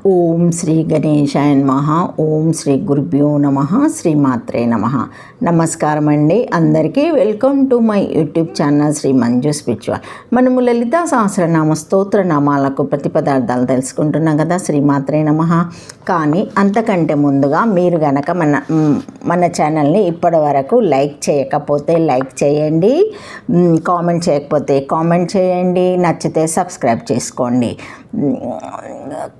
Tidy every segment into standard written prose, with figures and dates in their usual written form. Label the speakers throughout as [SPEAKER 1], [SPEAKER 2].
[SPEAKER 1] ఓం శ్రీ గణేశాయ నమః. ఓం శ్రీ గురుభ్యో నమః. శ్రీమాత్రే నమః. నమస్కారం అండి అందరికీ. Welcome to my YouTube channel Shri Manju spiritual. మనము లలితా సహస్రనామ స్తోత్ర నామాలకు ప్రతిపదార్థాలు తెలుసుకుంటున్నాం కదా. శ్రీమాత్రే నమః. కానీ అంతకంటే ముందుగా మీరు గనక మన ఛానల్ని ఇప్పటి వరకు లైక్ చేయకపోతే లైక్ చేయండి, కామెంట్ చేయకపోతే కామెంట్ చేయండి, నచ్చితే సబ్స్క్రైబ్ చేసుకోండి.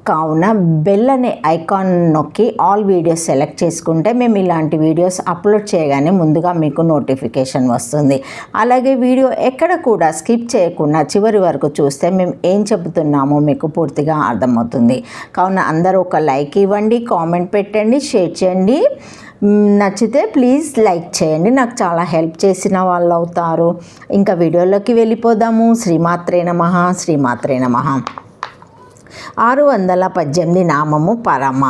[SPEAKER 1] కావున బెల్ అనే ఐకాన్ నొక్కి ఆల్ వీడియోస్ సెలెక్ట్ చేసుకుంటే మేము ఇలాంటి వీడియోస్ అప్లోడ్ చేయగానే ముందుగా మీకు నోటిఫికేషన్ వస్తుంది. అలాగే వీడియో ఎక్కడ కూడా స్కిప్ చేయకుండా చివరి వరకు చూస్తే మేము ఏం చెబుతున్నామో మీకు పూర్తిగా అర్థమవుతుంది. కావున అందరూ ఒక లైక్ ఇవ్వండి, కామెంట్ పెట్టండి, షేర్ చేయండి. నచ్చితే ప్లీజ్ లైక్ చేయండి, నాకు చాలా హెల్ప్ చేసిన వాళ్ళు అవుతారు. ఇంకా వీడియోలోకి వెళ్ళిపోదాము. శ్రీమాత్రే నమః. శ్రీమాత్రే నమః. 618 నామము పరమ,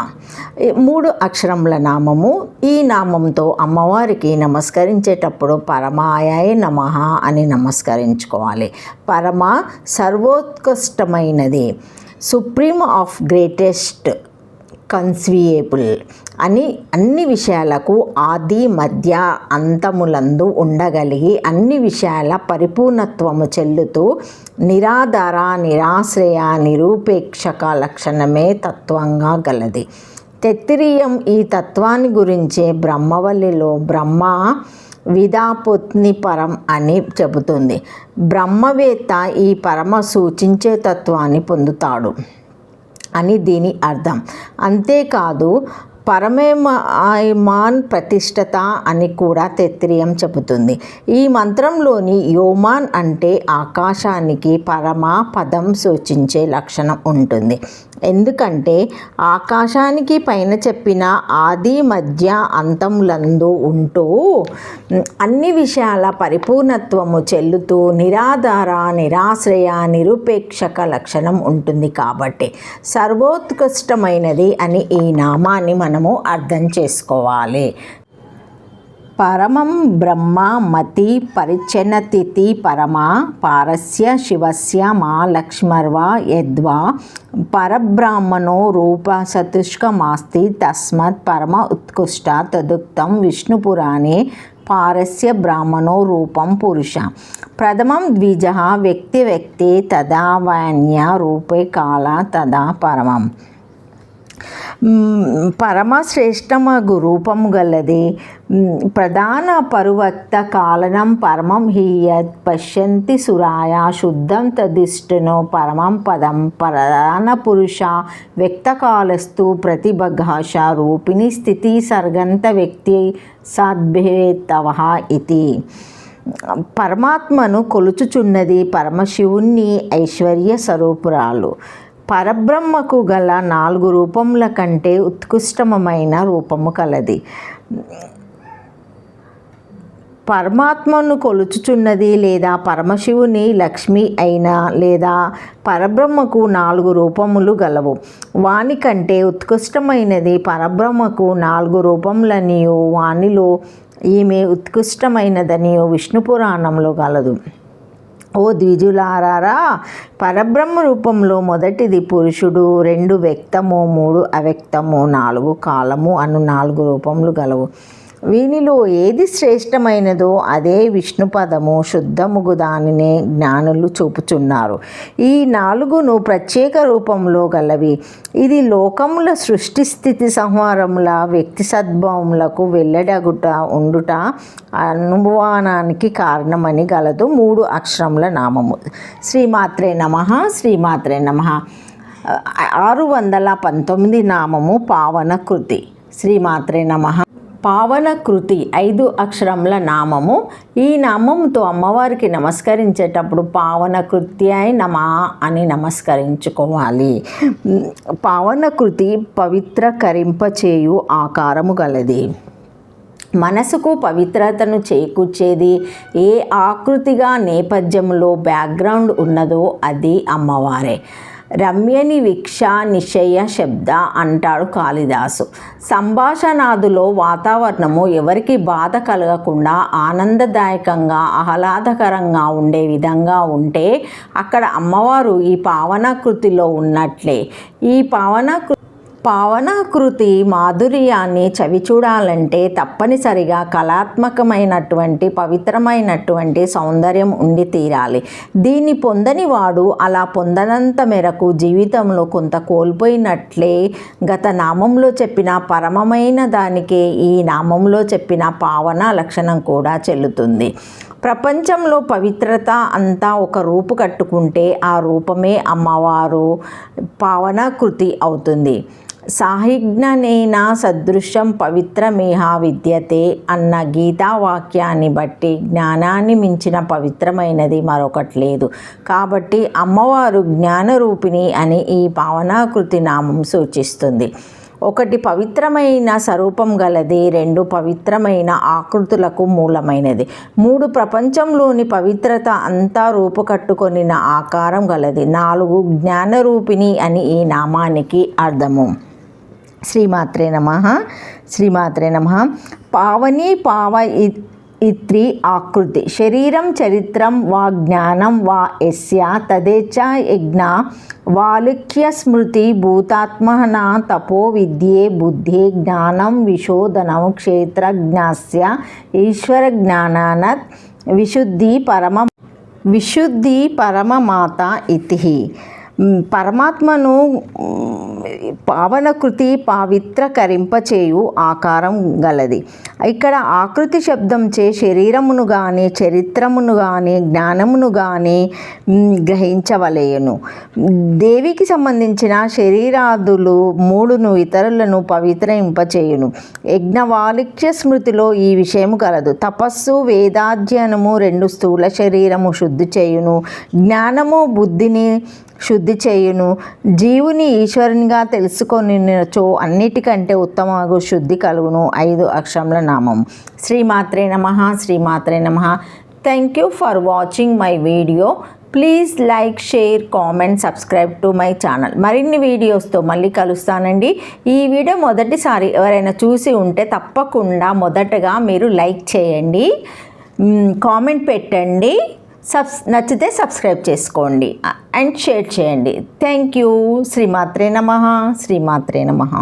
[SPEAKER 1] 3 అక్షరముల నామము. ఈ నామంతో అమ్మవారికి నమస్కరించేటప్పుడు పరమాయాయ నమః అని నమస్కరించుకోవాలి. పరమ సర్వోత్కృష్టమైనది, సుప్రీం ఆఫ్ గ్రేటెస్ట్ కన్సీవబుల్ అని అన్ని విషయాలకు ఆది మధ్య అంతములందు ఉండగలిగి అన్ని విషయాల పరిపూర్ణత్వము చెల్లుతూ నిరాధార నిరాశ్రయ నిరూపేక్షక లక్షణమే తత్వంగా గలది. తైత్తిరీయం ఈ తత్వాన్ని గురించే బ్రహ్మవల్లిలో బ్రహ్మ విదాపుత్ని పరం అని చెబుతుంది. బ్రహ్మవేత్త ఈ పరమ సూచించే తత్వాన్ని పొందుతాడు అని దీని అర్థం. అంతేకాదు పరమేమాన్ ప్రతిష్టత అని కూడా తైత్తిరీయం చెబుతుంది. ఈ మంత్రంలోని యోమాన్ అంటే ఆకాశానికి పరమ పదం సూచించే లక్షణం ఉంటుంది. ఎందుకంటే ఆకాశానికి పైన చెప్పిన ఆది మధ్య అంతములందు ఉంటూ అన్ని విషయాల పరిపూర్ణత్వము చెల్లుతూ నిరాధార నిరాశ్రయ నిరూపేక్షక లక్షణం ఉంటుంది. కాబట్టి సర్వోత్కృష్టమైనది అని ఈ నామాన్ని మనము అర్థం చేసుకోవాలి. పరమం బ్రహ్మ మతి పరిచ్ఛన్నతిథి పరమా పారస్య శివస్య మా లక్ష్మర్వా యద్వా పరబ్రాహ్మణో రూప సతుష్కమాస్తి తస్మత్ పరమ ఉత్కృష్ట తదుక్తం విష్ణుపురాణే పారస్య బ్రాహ్మణో రూపం పురుష ప్రథమం ద్విజ వ్యక్తి తదా వాన్య రూపే కాల తదా పరమం. పరమశ్రేష్టమగు రూపము గలది ప్రధాన పరువక్త కాలనం పరమం హీయత్ పశ్యంతి సురాయ శుద్ధం తదిష్టునో పరమం పదం ప్రధాన పురుష వ్యక్తకాలస్తు ప్రతిభాష రూపిణి స్థితి సర్గంత వ్యక్తి సద్భేతవ ఇది. పరమాత్మను కొలుచుచున్నది పరమశివుని ఐశ్వర్య స్వరూపురాలు. పరబ్రహ్మకు గల 4 రూపముల కంటే ఉత్కృష్టమైన రూపము కలది. పరమాత్మను కొలుచుచున్నది లేదా పరమశివుని లక్ష్మి అయినా లేదా పరబ్రహ్మకు 4 రూపములు గలవు. వానికంటే ఉత్కృష్టమైనది పరబ్రహ్మకు 4 రూపములనియు వానిలో ఈమె ఉత్కృష్టమైనదనియు విష్ణు పురాణంలో గలదు. ఓ ద్విజులారా, పరబ్రహ్మ రూపంలో మొదటిది పురుషుడు, 2 వ్యక్తము, 3 అవ్యక్తము, 4 కాలము అను 4 రూపములు గలవు. వీనిలో ఏది శ్రేష్టమైనదో అదే విష్ణు పదము. శుద్ధముగు దానినే జ్ఞానులు చూపుచున్నారు. ఈ 4ను ప్రత్యేక రూపంలో గలవి. ఇది లోకముల సృష్టి స్థితి సంహారముల వ్యక్తి సద్భావములకు వెల్లడగుట ఉండుట అనుభవానికి కారణమని గలదు 3 అక్షరముల నామము. శ్రీమాత్రే నమః. శ్రీమాత్రే నమః. 619 నామము పావనకృతి. శ్రీమాత్రే నమః. పావనకృతి 5 అక్షరముల నామము. ఈ నామముతో అమ్మవారికి నమస్కరించేటప్పుడు పావనకృత్యాయ నమః అని నమస్కరించుకోవాలి. పావనకృతి పవిత్రకరింపచేయు ఆకారము గలది. మనసుకు పవిత్రతను చేకూర్చేది. ఏ ఆకృతిగా నేపథ్యంలో బ్యాక్గ్రౌండ్ ఉన్నదో అది అమ్మవారే. రమ్యని వీక్ష నిశయ శబ్ద అంటాడు కాళిదాసు. సంభాషణాదులో వాతావరణము ఎవరికి బాధ కలగకుండా ఆనందదాయకంగా ఆహ్లాదకరంగా ఉండే విధంగా ఉంటే అక్కడ అమ్మవారు ఈ పావనాకృతిలో ఉన్నట్లే. ఈ పావనాకృతి మాధుర్యాన్ని చవిచూడాలంటే తప్పనిసరిగా కళాత్మకమైనటువంటి పవిత్రమైనటువంటి సౌందర్యం ఉండి తీరాలి. దీన్ని పొందని వాడు అలా పొందనంత మేరకు జీవితంలో కొంత కోల్పోయినట్లే. గత నామంలో చెప్పిన పరమమైన దానికే ఈ నామంలో చెప్పిన పావన లక్షణం కూడా చెల్లుతుంది. ప్రపంచంలో పవిత్రత అంతా ఒక రూపు కట్టుకుంటే ఆ రూపమే అమ్మవారు పావనాకృతి అవుతుంది. సాహిజ్ఞనేన సదృశం పవిత్రమేహ విద్యతే అన్న గీతావాక్యాన్ని బట్టి జ్ఞానాన్ని మించిన పవిత్రమైనది మరొకటి లేదు. కాబట్టి అమ్మవారు జ్ఞానరూపిణి అని ఈ పావనాకృతి నామం సూచిస్తుంది. ఒకటి పవిత్రమైన స్వరూపం గలది, 2 పవిత్రమైన ఆకృతులకు మూలమైనది, 3 ప్రపంచంలోని పవిత్రత అంతా రూపుకట్టుకొనిన ఆకారం గలది, 4 జ్ఞానరూపిణి అని ఈ నామానికి అర్థము. శ్రీమాత్రే నమః. శ్రీమాత్రే నమః. పావని ఇత్రి ఆకృతి శరీరం చరిత్రం వా జ్ఞానం వా యస్య తదేచ యజ్ఞ వాలుక్య స్మృతి భూతాత్మన తపో విద్యే బుద్ధే జ్ఞానం విశోధనం క్షేత్రజ్ఞాస్య ఈశ్వర జ్ఞానానత్ విశుద్ధి పరమమాత ఇతి. పరమాత్మను పావనకృతి పవిత్రకరింపచేయు ఆకారం గలది. ఇక్కడ ఆకృతి శబ్దంచే శరీరమును కానీ చరిత్రమును కానీ జ్ఞానమును కానీ గ్రహించవలేను. దేవికి సంబంధించిన శరీరాదులు 3ను ఇతరులను పవిత్రింపచేయును. యజ్ఞవాలిక్య స్మృతిలో ఈ విషయము కలదు. తపస్సు వేదాధ్యయనము 2 స్థూల శరీరము శుద్ధి చేయును. జ్ఞానము బుద్ధిని శుద్ధి చేయును. జీవుని ఈశ్వరునిగా తెలుసుకొనిచో అన్నిటికంటే ఉత్తమగు శుద్ధి కలుగును. 5 అక్షరముల నామం. శ్రీమాత్రే నమః. శ్రీమాత్రే నమః. Thank you for watching my video. Please like, share, comment, subscribe to my channel. మరిన్ని వీడియోస్తో మళ్ళీ కలుస్తానండి. ఈ వీడియో మొదటిసారి ఎవరైనా చూసి ఉంటే తప్పకుండా మొదటగా మీరు లైక్ చేయండి, కామెంట్ పెట్టండి, నచ్చితే సబ్స్క్రైబ్ చేసుకోండి అండ్ షేర్ చేయండి. Thank you. శ్రీమాత్రే నమః. శ్రీమాత్రే నమః.